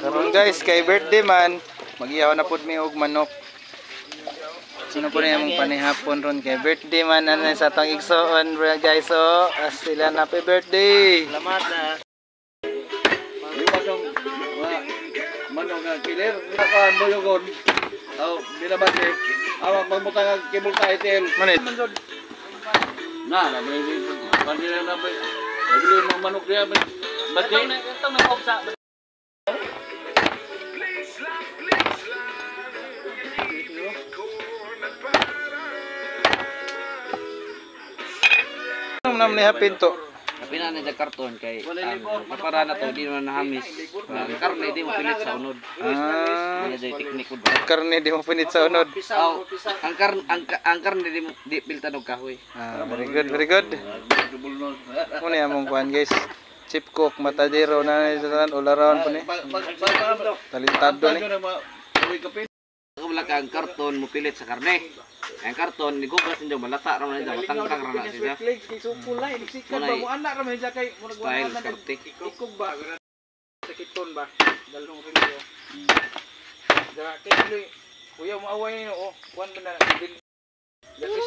Karon guys, kay birthday man, mag-ihaw na pud mi og manok. Sino po rin yung panihapon ron kay birthday man ano sa atong igsoon guys. So, sila na happy birthday. Salamat na. Manong nga kilir, nakakaan mo yung gon. Binabas eh. Awag magmutang ang kibul ka itil. Manit. Nabili nila na ba? Nabili ng manok niya. Ba't Ito may opsa. Ano naman ni hapin to? Tapi na sa karton kay para na to di na nahamis. Ang karne di mo pilit sa unod. Ano jay teknik ko. Karne di mo pinit sa unod. Ang karne di piltan og kahoy. Very good, very good. Ano niya mong kuhan guys? Chip cook, matadero na sa tanan all around po ni. Talentado ni. Wala ka ang karton mo pilit sa karne. Ang karton ni gugas ninyo malata ra man siya matangtang ra na siya. Style kartik. Ikog ba? Sakiton ba? Dalong rin Da kay kuya mo away no. Kuan ba na?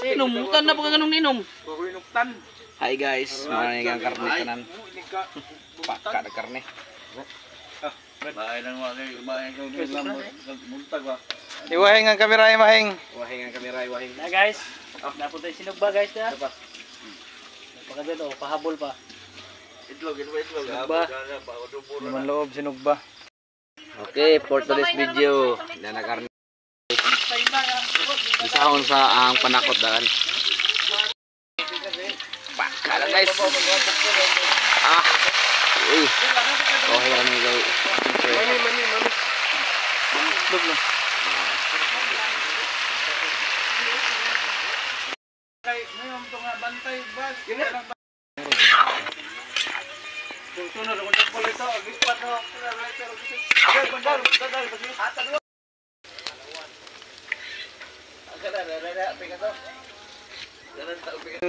Inom, mutan na pa ganung inom. Kurinuktan. Hi guys, mga nga karne tanan. Paka na karne. bahay ng bahay ng muntag ba? Iwahing ang kamera mahing. Wahing ang kamera, wahing. Na guys, napunta yung sinog ba guys na? Pagkabit o, pahabol pa. Itlog. Ba? Naman loob sinog ba? Okay, for today's video, na na karne. Isahon sa ang panakot daan. Paka na guys. Uy. Oh, hirang ni guys. Mami. Look lang. Kay ngayon to nga bantay bas. Sunod ako sa polito, agispat ho.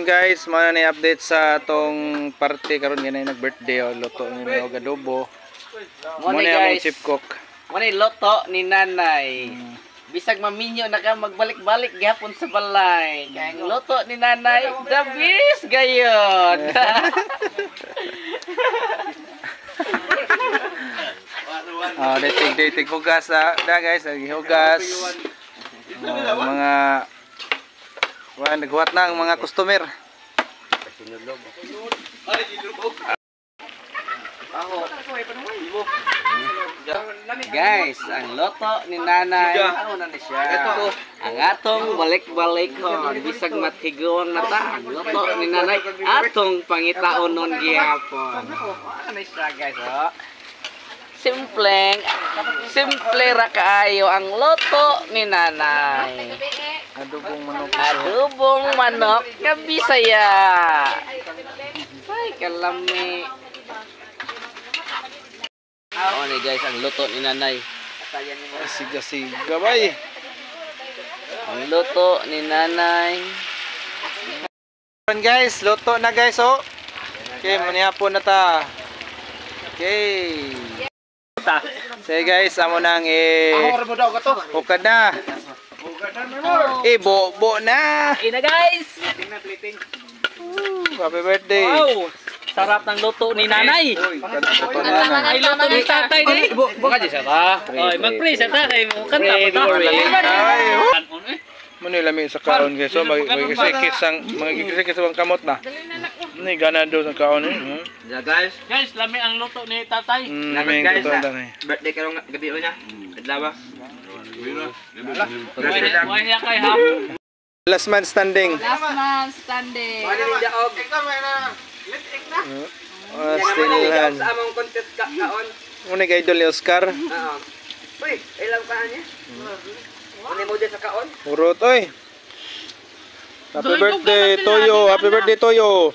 Guys, mana ni update sa atong party karon ganay nag-birthday o luto ni og adobo. Mo ni ang chip cook. Mo ni loto ni nanay. Bisag maminyo na ka magbalik-balik gihapon sa balay. Kay ang loto ni nanay, the best gayon. Dating hugas da guys, hugas. Mga naghuwat na ang mga customer. Guys, ang loto ni nanay, ano na siya? Ang atong balik-balik ho, bisag matigawang na ta, ang loto ni nanay, atong pangitaon nun gihapon. Ano na siya guys, ho? Simple ra kaayo ang loto ni nanay. Adobong manok nga Bisaya. Ay, kalami. Oh ni guys, ang luto ni nanay. Siga-siga bay. Ang luto ni nanay. Guys, luto na guys oh. Okay, manihapon na ta. Okay. Sige guys, amo nang hukad na. Bo na. Ina guys! Happy birthday. Wow! Sarap ng luto ni nanay. Ay luto ni tatay ni. Buka di siya ta. Oy, mag-pray sa tatay mo. Kanta pa ta. Manila mi sa kaon guys. So magikisikis ang kamot na. Ni gana do sa kaon ni. Ya guys. Guys, lami ang luto ni tatay. Lami ang luto na. Birthday karong gabi niya. Adlaw ba? Buhay niya kay hap. Last man standing. Last man standing. Still Sa among content kaon. Muna kay idol ni Oscar. Uy, ilang pa niya? Ano mo sa kaon? Urot oy. Happy birthday Toyo. Happy birthday Toyo.